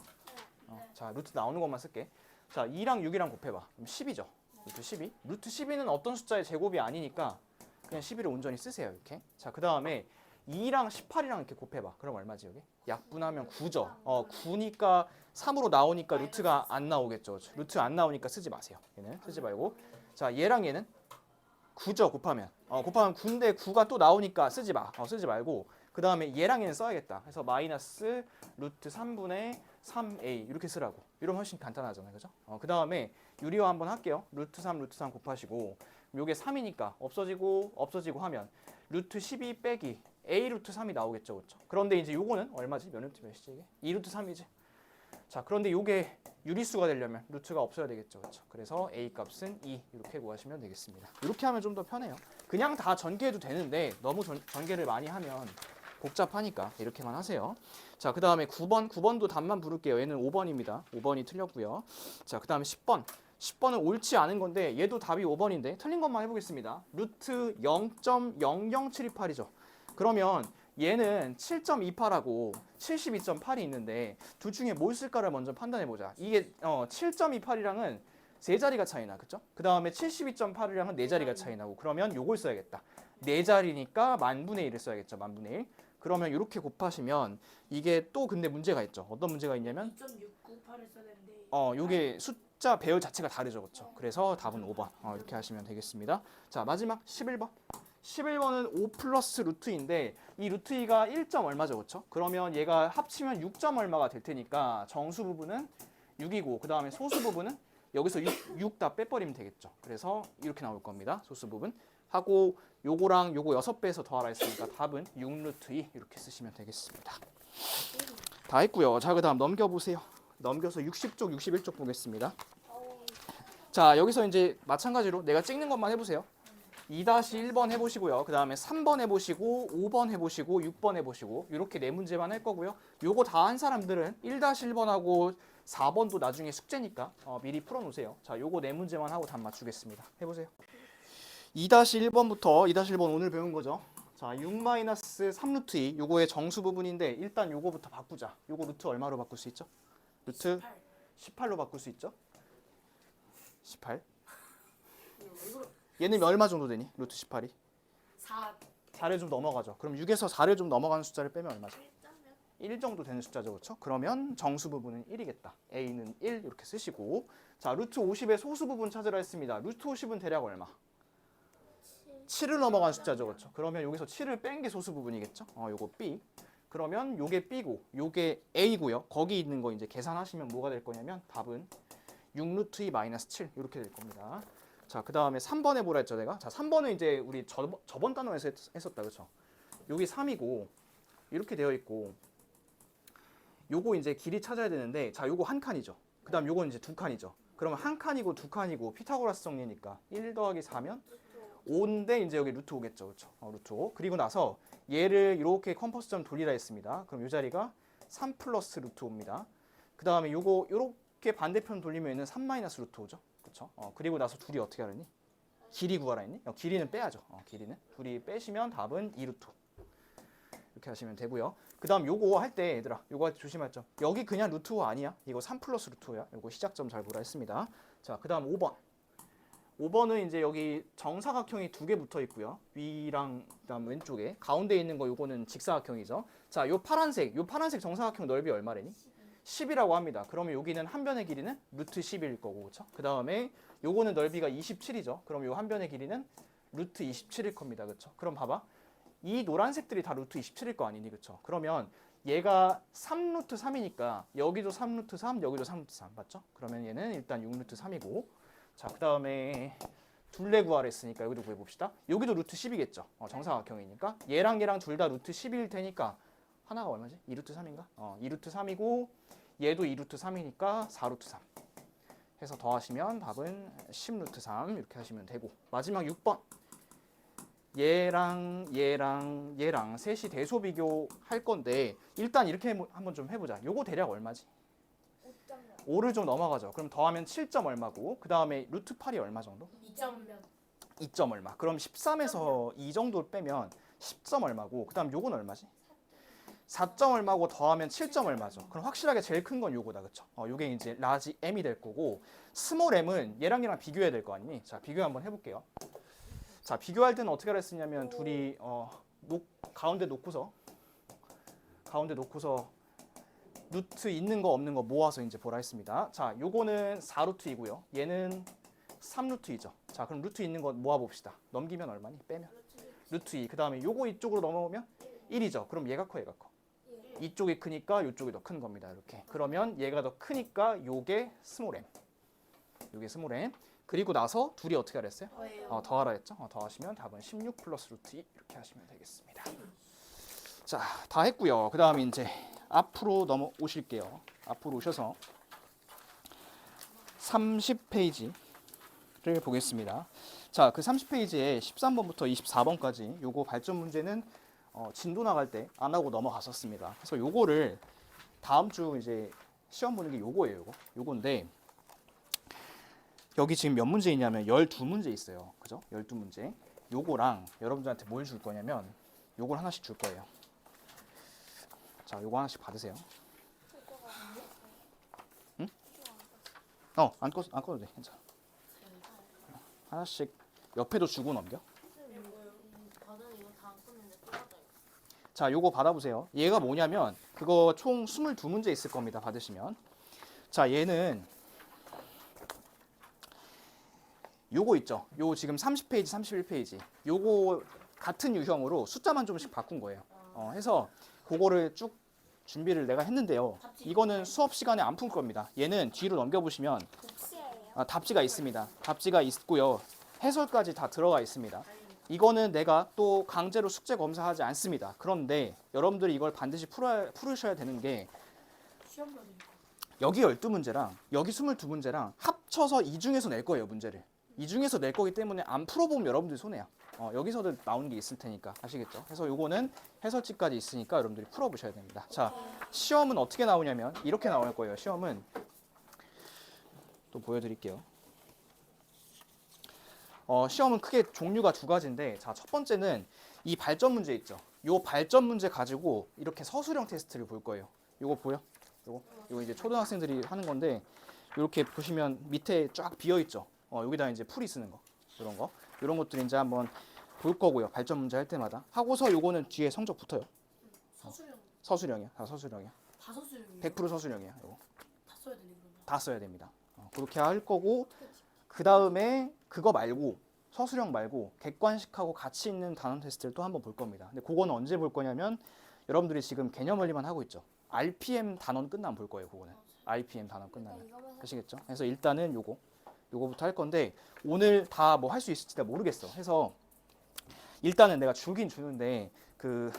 자, 루트 나오는 것만 쓸게. 자, 2랑 6이랑 곱해봐. 그럼 10이죠. 루트 12. 루트 12는 어떤 숫자의 제곱이 아니니까 그냥 12를 온전히 쓰세요. 이렇게. 자, 그 다음에 2랑 18이랑 이렇게 곱해봐. 그럼 얼마지 여기? 약분하면 9죠. 9니까 3으로 나오니까 루트가 안 나오겠죠. 루트 안 나오니까 쓰지 마세요. 얘는 쓰지 말고. 자, 얘랑 얘는 9죠. 곱하면. 곱하면 9인데 9가 또 나오니까 쓰지 마. 쓰지 말고. 그 다음에 얘랑 얘는 써야겠다. 그래서 마이너스 루트 3분의 3a 이렇게 쓰라고. 이러면 훨씬 간단하잖아요. 그죠? 그 다음에 유리화 한번 할게요. 루트 3 곱하시고 요게 3이니까 없어지고 하면 루트 12 빼기 a 루트 3이 나오겠죠. 그렇죠? 그런데 이제 요거는 얼마지? 몇 루트 몇이지 이게? 2 루트 3이지. 자, 그런데 요게 유리수가 되려면 루트가 없어야 되겠죠. 그렇죠? 그래서 a 값은 2 이렇게 구하시면 되겠습니다. 이렇게 하면 좀 더 편해요. 그냥 다 전개해도 되는데 너무 전개를 많이 하면 복잡하니까 이렇게만 하세요. 자, 그 다음에 9번도 답만 부를게요. 얘는 5번입니다. 5번이 틀렸고요. 자, 그 다음에 10번. 10번은 옳지 않은 건데 얘도 답이 5번인데 틀린 것만 해보겠습니다. 루트 0.00728이죠. 그러면 얘는 7.28하고 72.8이 있는데 둘 중에 뭘 쓸까를 먼저 판단해보자. 이게 7.28이랑은 세 자리가 차이나, 그쵸? 그 다음에 72.8이랑은 네 자리가 차이나고 그러면 요걸 써야겠다. 네 자리니까 만분의 1을 써야겠죠. 만분의 1. 그러면 이렇게 곱하시면 이게 또 근데 문제가 있죠. 어떤 문제가 있냐면 2.698을 써야 되는데 요게 숫자 배열 자체가 다르죠. 그렇죠? 그래서 답은 5번. 이렇게 하시면 되겠습니다. 자, 마지막 11번. 11번은 5 플러스 루트2인데 이 루트2가 1. 얼마죠. 그렇죠? 그러면 얘가 합치면 6. 얼마가 될 테니까 정수 부분은 6이고 그 다음에 소수 부분은 여기서 6 다 빼버리면 되겠죠. 그래서 이렇게 나올 겁니다. 소수 부분. 하고 요거랑 요거 6배에서 더하라 했으니까 답은 6 루트 2 이렇게 쓰시면 되겠습니다. 다 했고요. 자, 그 다음 넘겨보세요. 넘겨서 60쪽, 61쪽 보겠습니다. 자, 여기서 이제 마찬가지로 내가 찍는 것만 해보세요. 2-1번 해보시고요. 그 다음에 3번 해보시고 5번 해보시고 6번 해보시고 이렇게 네 문제만 할 거고요. 요거 다 한 사람들은 1-1번하고 4번도 나중에 숙제니까 미리 풀어놓으세요. 자, 요거 네 문제만 하고 답 맞추겠습니다. 해보세요. 2-1번부터 2-1번 오늘 배운 거죠. 자, 6-3루트 2 요거의 정수 부분인데 일단 요거부터 바꾸자. 요거 루트 얼마로 바꿀 수 있죠? 루트 18로 바꿀 수 있죠? 18. 얘는 얼마 정도 되니? 루트 18이? 4를 좀 넘어가죠. 그럼 6에서 4를 좀 넘어가는 숫자를 빼면 얼마죠? 1 정도 되는 숫자죠. 그렇죠? 그러면 정수 부분은 1이겠다. a는 1 이렇게 쓰시고 자, 루트 50의 소수 부분 찾으라 했습니다. 루트 50은 대략 얼마? 7을 넘어간 숫자죠. 그렇죠? 그러면 여기서 7을 뺀 게 소수 부분이겠죠? 요거 b. 그러면 요게 B고 요게 A고요. 거기 있는 거 이제 계산하시면 뭐가 될 거냐면 답은 6루트 2 마이너스 7 이렇게 될 겁니다. 자, 그 다음에 3번에 뭐라 했죠 내가? 자, 3번은 이제 우리 저번 단원에서 했었다, 그렇죠? 여기 3이고 이렇게 되어 있고 요거 이제 길이 찾아야 되는데 자, 요거 한 칸이죠. 그 다음 요건 이제 두 칸이죠. 그러면 한 칸이고 두 칸이고 피타고라스 정리니까 1 더하기 4면 5인데 이제 여기 루트 5겠죠, 그렇죠? 루트 5. 그리고 나서 얘를 이렇게 컴퍼스점 돌리라 했습니다. 그럼 이 자리가 3 플러스 루트 5입니다. 그 다음에 요거 요렇게 반대편 돌리면 얘는 3 마이너스 루트 5죠. 그렇죠? 그리고 나서 둘이 어떻게 하랬니? 길이 구하라 했니? 길이는 빼야죠. 길이는. 둘이 빼시면 답은 2 루트 5. 이렇게 하시면 되고요. 그 다음 요거 할 때 얘들아 요거 할 때 조심할 점. 여기 그냥 루트 5 아니야. 이거 3 플러스 루트 5야. 요거 시작점 잘 보라 했습니다. 자, 그 다음 5번. 5번은 이제 여기 정사각형이 두 개 붙어 있고요. 위랑 그다음 왼쪽에 가운데 있는 거 요거는 직사각형이죠. 자, 요 파란색 정사각형 넓이 얼마래니? 10이라고 합니다. 그러면 여기는 한 변의 길이는 루트 10일 거고, 그렇죠? 그 다음에 요거는 넓이가 27이죠. 그럼 요 한 변의 길이는 루트 27일 겁니다, 그렇죠? 그럼 봐봐, 이 노란색들이 다 루트 27일 거 아니니, 그렇죠? 그러면 얘가 3 루트 3이니까 여기도 3 루트 3, 여기도 3 루트 3, 맞죠? 그러면 얘는 일단 6 루트 3이고, 자, 그 다음에 둘레 구하라 했으니까 여기도 구해봅시다. 여기도 루트 10이겠죠. 정사각형이니까 얘랑 둘 다 루트 10일 테니까 하나가 얼마지? 2 루트 3인가? 2 루트 3이고 얘도 2 루트 3이니까 4 루트 3 해서 더하시면 답은 10 루트 3 이렇게 하시면 되고, 마지막 6번 얘랑 셋이 대소 비교할 건데 일단 이렇게 한번 좀 해보자. 요거 대략 얼마지? 5를 좀 넘어가죠. 그럼 더하면 7점 얼마고, 그 다음에 루트 8이 얼마 정도? 2점 얼마. 그럼 13에서 2 정도 빼면 10점 얼마고, 그 다음 요건 얼마지? 4점 얼마고 더하면 7점 얼마죠. 그럼 확실하게 제일 큰 건 요거다, 그쵸? 요게 이제 라지 m이 될 거고, 스몰 m은 얘랑 비교해야 될 거 아니니? 자, 비교 한번 해볼게요. 자, 비교할 때는 어떻게 하라 했냐면 둘이 가운데 놓고서 루트 있는 거 없는 거 모아서 이제 보라 했습니다. 자, 요거는 4루트이고요. 얘는 3루트이죠. 자, 그럼 루트 있는 거 모아 봅시다. 넘기면 얼마니? 빼면 루트 2. 그 다음에 요거 이쪽으로 넘어오면 1이죠. 그럼 얘가 커, 얘가 커? 이쪽이 크니까 이쪽이 더 큰 겁니다. 이렇게. 그러면 얘가 더 크니까 요게 스몰 m. 요게 스몰 m. 그리고 나서 둘이 어떻게 하라 했어요? 더하라 했죠. 더하시면 답은 16 플러스 루트 2 이렇게 하시면 되겠습니다. 자, 다 했고요. 그 다음에 이제 앞으로 넘어오실게요. 앞으로 오셔서 30페이지를 보겠습니다. 자, 그 30페이지에 13번부터 24번까지 요거 발전 문제는 진도 나갈 때 안 하고 넘어갔었습니다. 그래서 요거를 다음 주 이제 시험 보는 게 요거예요. 요건데 여기 지금 몇 문제 있냐면 12문제 있어요. 그죠? 12문제. 요거랑 여러분들한테 뭘 줄 거냐면 요걸 하나씩 줄 거예요. 자, 요거 하나씩 받으세요. 응? 안 꺼도 돼. 괜찮아. 하나씩 옆에도 주고 넘겨. 자, 요거 받아보세요. 얘가 뭐냐면 그거 총 22문제 있을 겁니다. 받으시면. 자, 얘는 요거 있죠. 요 지금 30페이지, 31페이지. 요거 같은 유형으로 숫자만 좀씩 바꾼 거예요. 해서 그거를 쭉 준비를 내가 했는데요. 이거는 수업 시간에 안 풀 겁니다. 얘는 뒤로 넘겨보시면 답지가 있습니다. 답지가 있고요. 해설까지 다 들어가 있습니다. 이거는 내가 또 강제로 숙제 검사하지 않습니다. 그런데 여러분들이 이걸 반드시 풀으셔야 되는 게 여기 12문제랑 여기 22문제랑 합쳐서 이 중에서 낼 거예요, 문제를. 이 중에서 낼 거기 때문에 안 풀어보면 여러분들이 손해야. 여기서도 나오는 게 있을 테니까 아시겠죠? 그래서 요거는 해설지까지 있으니까 여러분들이 풀어보셔야 됩니다. 자, 시험은 어떻게 나오냐면 이렇게 나올 거예요. 시험은 또 보여드릴게요. 시험은 크게 종류가 두 가지인데, 자, 첫 번째는 이 발전 문제 있죠. 요 발전 문제 가지고 이렇게 서술형 테스트를 볼 거예요. 요거 보여? 요거 이제 초등학생들이 하는 건데 이렇게 보시면 밑에 쫙 비어 있죠. 여기다 이제 풀이 쓰는 거, 이런 것들 이제 한번 볼 거고요. 발전 문제 할 때마다 하고서 요거는 뒤에 성적 붙어요. 서술형이야. 다 서술형이야. 100% 서술형이야. 요거 다 써야 됩니다. 그렇게 할 거고, 그 다음에 그거 말고 서술형 말고 객관식하고 같이 있는 단원 테스트를 또 한번 볼 겁니다. 근데 그거는 언제 볼 거냐면 여러분들이 지금 개념 원리만 하고 있죠. RPM 단원 끝나면 볼 거예요. 그거는 RPM 단원 끝나면. 아시겠죠? 그래서 일단은 요거부터 할 건데 오늘 다 뭐 할 수 있을지 다 모르겠어. 해서 일단은 내가 주긴 주는데 그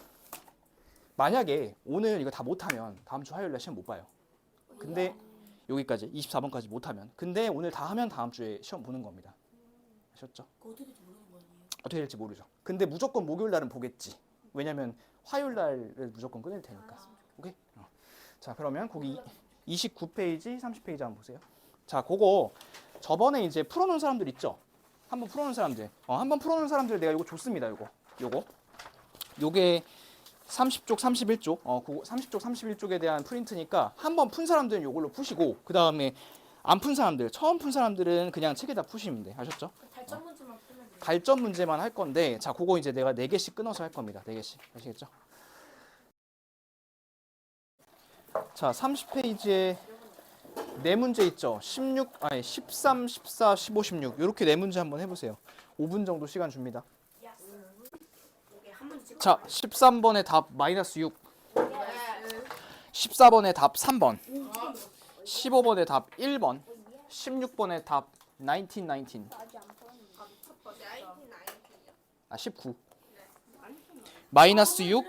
만약에 오늘 이거 다 못하면 다음 주 화요일 날 시험 못 봐요. 근데 여기까지 24번까지 못하면 근데 오늘 다 하면 다음 주에 시험 보는 겁니다. 아셨죠? 어떻게 될지 모르는 거 아니에요? 어떻게 될지 모르죠. 근데 무조건 목요일 날은 보겠지. 왜냐면 화요일 날을 무조건 끊을 테니까. 오케이? 자, 그러면 거기 29페이지, 30페이지 한번 보세요. 자, 그거 저번에 이제 풀어놓은 사람들 있죠? 한번 풀어놓은 사람들. 한번 풀어놓은 사람들 내가 이거 줬습니다. 요게 30쪽, 31쪽, 30쪽, 31쪽에 대한 프린트니까 한번 푼 사람들은 요걸로 푸시고 그 다음에 안 푼 사람들, 처음 푼 사람들은 그냥 책에다 푸시면 돼. 아셨죠? 달점 문제만 풀면 돼요. 갈점 문제만 할 건데 자, 그거 이제 내가 4개씩 끊어서 할 겁니다. 4개씩. 아시겠죠? 자, 30페이지에 4문제 있죠? 13, 14, 15, 16 이렇게 4문제 한번 해보세요. 5분 정도 시간 줍니다. 자, 13번의 답 마이너스 6, 14번의 답 3번, 15번의 답 1번, 16번의 답 19. 아직 안 풀었는데. 19. 마이너스 6,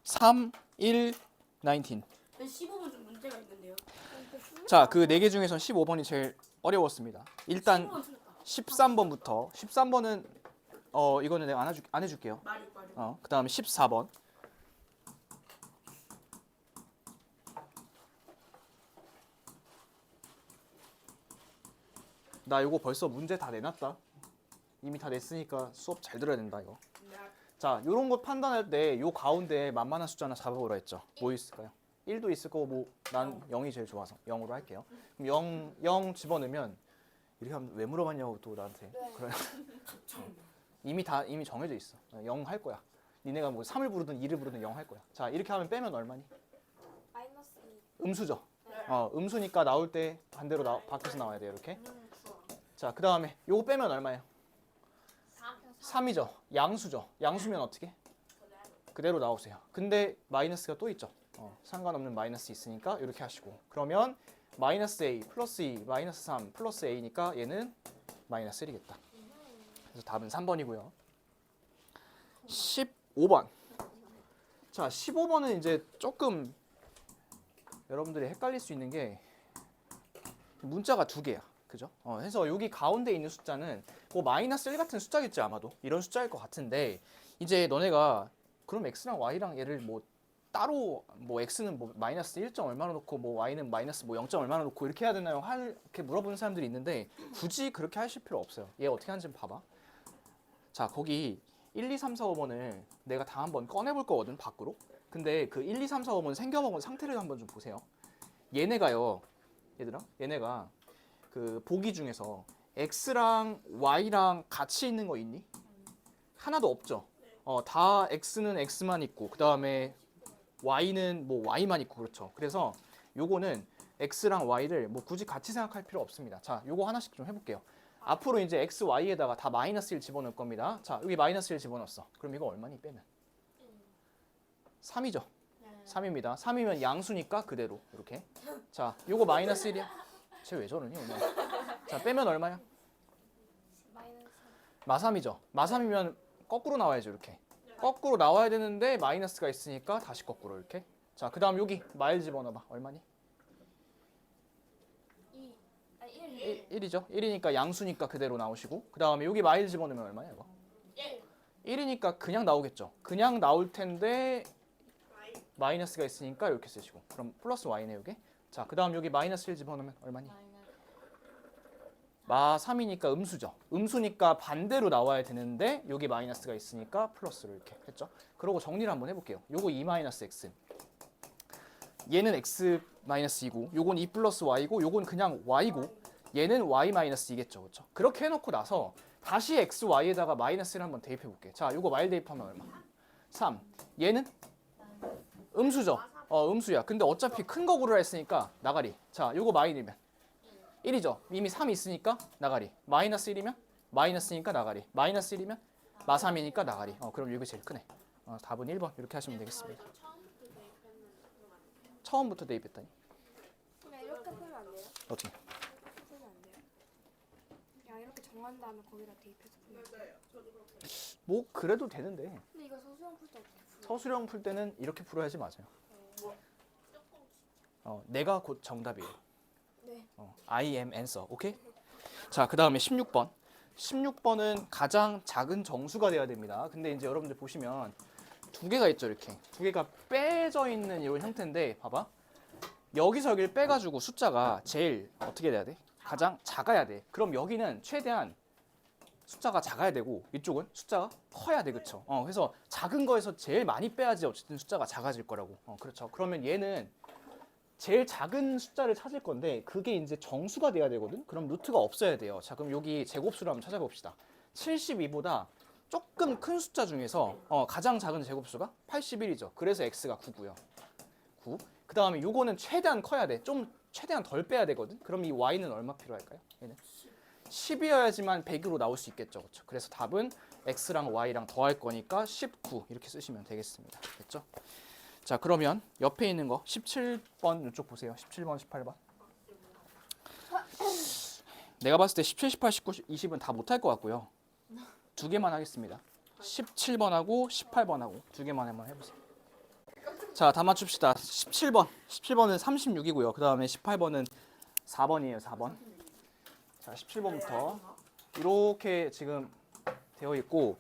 3, 1, 19. 15분 좀 문제가 있는데요. 자, 그 4개 중에선 15번이 제일 어려웠습니다. 일단 15분 틀렸다. 13번부터 13번은 이거는 내가 안 해줄게요. 말이. 그 다음에 14번. 나 이거 벌써 문제 다 내놨다. 이미 다 냈으니까 수업 잘 들어야 된다 이거. 자, 요런 거 판단할 때 요 가운데 만만한 숫자 하나 잡아보라 했죠. 뭐 있을까요? 1도 있을 거고 뭐 난 0이 제일 좋아서 0으로 할게요. 그럼 0 집어넣으면 이렇게 하면 왜 물어봤냐고 또 나한테. 그래. 이미 정해져 있어. 0 할 거야. 니네가 뭐 3을 부르든 2를 부르든 0 할 거야. 자, 이렇게 하면 빼면 얼마니? 마이너스 2. 음수죠. 음수니까 나올 때 반대로 밖에서 나와야 돼요. 이렇게. 자, 그 다음에 요거 빼면 얼마예요? 3이죠. 양수죠. 양수면 어떻게? 그대로 나오세요. 근데 마이너스가 또 있죠. 상관없는 마이너스 있으니까 이렇게 하시고. 그러면 마이너스 a 플러스 2 마이너스 3 플러스 a니까 얘는 마이너스 1이겠다. 그래서 답은 3번이고요. 15번. 자, 15번은 이제 조금 여러분들이 헷갈릴 수 있는 게 문자가 2개야. 그죠? 해서 여기 가운데 있는 숫자는 뭐 마이너스 1 같은 숫자겠지 아마도. 이런 숫자일 것 같은데 이제 너네가 그럼 x랑 y랑 얘를 뭐 따로 뭐 x는 뭐 마이너스 1점 얼마나 놓고 뭐 y는 마이너스 뭐 0점 얼마나 놓고 이렇게 해야 되나요? 이렇게 물어보는 사람들이 있는데 굳이 그렇게 하실 필요 없어요. 얘 어떻게 하는지 봐봐. 자, 거기 1, 2, 3, 4, 5번을 내가 다 한번 꺼내볼 거거든 밖으로. 근데 그 1, 2, 3, 4, 5번 생겨먹은 상태를 한번 좀 보세요. 얘네가요, 얘들아, 얘네가 그 보기 중에서 x랑 y랑 같이 있는 거 있니? 하나도 없죠. 다 x는 x만 있고 그 다음에 y는 뭐 y만 있고 그렇죠. 그래서 요거는 x랑 y를 뭐 굳이 같이 생각할 필요 없습니다. 자, 요거 하나씩 좀 해볼게요. 앞으로 이제 x, y에다가 다 마이너스 1 집어넣을 겁니다. 자, 여기 마이너스 1 집어넣었어. 그럼 이거 얼마니 빼면? 3이죠. 3입니다. 3이면 양수니까 그대로 이렇게. 자, 요거 마이너스 1이야. 쟤 왜 저러니 오늘? 자, 빼면 얼마야? 마이너스. 마3이죠. 마3이면 거꾸로 나와야죠. 이렇게. 거꾸로 나와야 되는데 마이너스가 있으니까 다시 거꾸로 이렇게. 자, 그 다음 여기 마일 집어넣어봐. 얼마니? 2. 아니 1. 1이죠. 1이니까 양수니까 그대로 나오시고 그 다음에 여기 마일 집어넣으면 얼마야 이거? 1이니까 그냥 나오겠죠. 그냥 나올 텐데 마이너스가 있으니까 이렇게 쓰시고 그럼 플러스 y네 이게. 자, 그 다음 여기 마이너스 1 집어넣으면 얼마니? 마 3이니까 음수죠. 음수니까 반대로 나와야 되는데 여기 마이너스가 있으니까 플러스로 이렇게 했죠. 그러고 정리를 한번 해볼게요. 요거 2 마이너스 x. 얘는 x 마이너스 2고 요건 2 플러스 y고 요건 그냥 y고 얘는 y 마이너스 2겠죠. 그렇죠? 그렇게 해놓고 나서 다시 x, y에다가 마이너스를 한번 대입해 볼게. 자, 요거 마일 대입하면 얼마? 3. 얘는 음수죠. 음수야. 근데 어차피 큰 거 고르라 했으니까 나가리. 자, 요거 마이너면 1이죠. 이미 3이 있으니까 나가리. 마이너스 1이면 마이너스니까 나가리. 마이너스 1이면 마3이니까 나가리. 그럼 이거 제일 크네. 답은 1번 이렇게 하시면 되겠습니다. 처음부터 대입했다니. 그냥 이렇게 풀면 안 돼요? 어떻게? 이렇게 풀면 안 돼요? 그냥 이렇게 정한 다음에 거기다 대입해서 풀면 돼요? 뭐 그래도 되는데 근데 이거 서수형 풀 때 어떻게 풀어요? 서술형 풀 때는 이렇게 풀어야지 맞아요. 내가 곧 정답이에요. 네. I am answer. 오케이? 자, 그 다음에 16번. 16번은 가장 작은 정수가 돼야 됩니다. 근데 이제 여러분들 보시면 두 개가 있죠, 이렇게. 두 개가 빼져 있는 이런 형태인데, 봐봐. 여기서 여기를 빼가지고 숫자가 제일 어떻게 돼야 돼? 가장 작아야 돼. 그럼 여기는 최대한 숫자가 작아야 되고, 이쪽은 숫자가 커야 돼, 그쵸? 그래서 작은 거에서 제일 많이 빼야지 어쨌든 숫자가 작아질 거라고. 그렇죠. 그러면 얘는 제일 작은 숫자를 찾을 건데 그게 이제 정수가 돼야 되거든. 그럼 루트가 없어야 돼요. 자, 그럼 여기 제곱수를 한번 찾아봅시다. 72보다 조금 큰 숫자 중에서 가장 작은 제곱수가 81이죠. 그래서 x가 9고요. 9. 그 다음에 요거는 최대한 커야 돼. 좀 최대한 덜 빼야 되거든. 그럼 이 y는 얼마 필요할까요? 얘는 10이어야지만 100으로 나올 수 있겠죠. 그렇죠? 그래서 답은 x랑 y랑 더할 거니까 19 이렇게 쓰시면 되겠습니다. 됐죠? 자, 그러면 옆에 있는 거 17번 이쪽 보세요. 17번, 18번. 내가 봤을 때 17, 18, 19, 20은 다 못할 것 같고요. 두 개만 하겠습니다. 17번하고 18번하고 두 개만 한번 해보세요. 자, 다 맞춥시다. 17번. 17번은 36이고요. 그 다음에 18번은 4번이에요. 4번. 자, 17번부터 이렇게 지금 되어 있고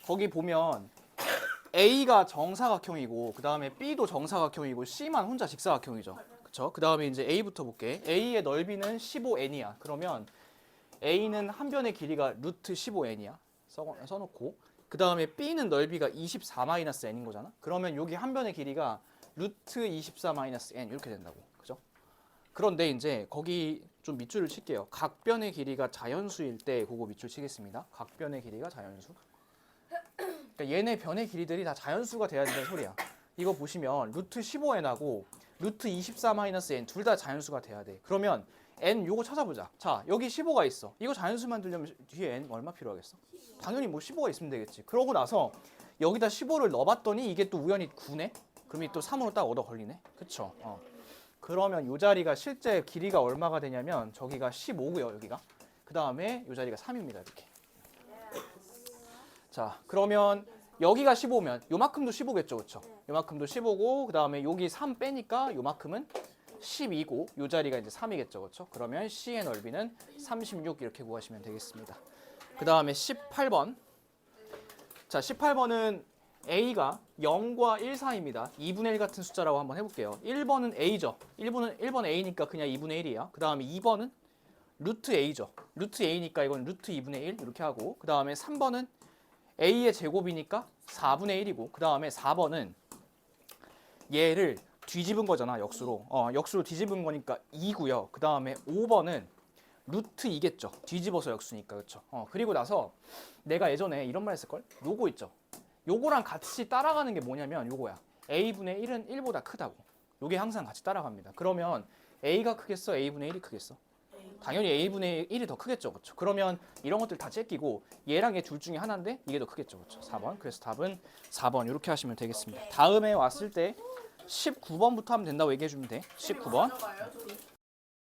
거기 보면 A가 정사각형이고 그 다음에 B도 정사각형이고 C만 혼자 직사각형이죠. 그쵸? 그 다음에 이제 A부터 볼게. A의 넓이는 15n이야. 그러면 A는 한 변의 길이가 루트 15n이야. 써놓고 그 다음에 B는 넓이가 24-n인 거잖아. 그러면 여기 한 변의 길이가 루트 24-n 이렇게 된다고. 그죠? 그런데 이제 거기 좀 밑줄을 칠게요. 각 변의 길이가 자연수일 때 그거 밑줄 치겠습니다. 각 변의 길이가 자연수. 그러니까 얘네 변의 길이들이 다 자연수가 돼야 된다는 소리야. 이거 보시면 루트 15n하고 루트 24-n 둘 다 자연수가 돼야 돼. 그러면 n 요거 찾아보자. 자, 여기 15가 있어. 이거 자연수 만들려면 뒤에 n 얼마 필요하겠어? 당연히 뭐 15가 있으면 되겠지. 그러고 나서 여기다 15를 넣어봤더니 이게 또 우연히 9네? 그럼 이 또 3으로 딱 얻어 걸리네? 그쵸? 그러면 요 자리가 실제 길이가 얼마가 되냐면 저기가 15고요, 여기가. 그 다음에 요 자리가 3입니다, 이렇게. 자, 그러면 여기가 15면 요만큼도 15겠죠, 그렇죠? 요만큼도 15고 그 다음에 여기 3 빼니까 요만큼은 12고 요 자리가 이제 3이겠죠, 그렇죠? 그러면 C의 넓이는 36 이렇게 구하시면 되겠습니다. 그 다음에 18번. 자, 18번은 A가 0과 1 사이입니다. 2분의 1 같은 숫자라고 한번 해볼게요. 1번은 A죠. 1번 A니까 그냥 2분의 1이야. 그 다음에 2번은 루트 A죠. 루트 A니까 이건 루트 2분의 1 이렇게 하고 그 다음에 3번은 A의 제곱이니까 4분의 1이고 그 다음에 4번은 얘를 뒤집은 거잖아, 역수로. 역수로 뒤집은 거니까 2고요. 그 다음에 5번은 루트 2겠죠. 뒤집어서 역수니까, 그렇죠? 그리고 나서 내가 예전에 이런 말 했을걸? 요거 있죠. 요거랑 같이 따라가는 게 뭐냐면 요거야. A분의 1은 1보다 크다고. 요게 항상 같이 따라갑니다. 그러면 A가 크겠어? A분의 1이 크겠어? 당연히 A분의 1이 더 크겠죠. 그렇죠? 그러면 이런 것들 다 째끼고 얘랑 얘 둘 중에 하나인데 이게 더 크겠죠. 그렇죠? 4번. 그래서 답은 4번 이렇게 하시면 되겠습니다. 다음에 왔을 때 19번부터 하면 된다고 얘기해 주면 돼. 19번.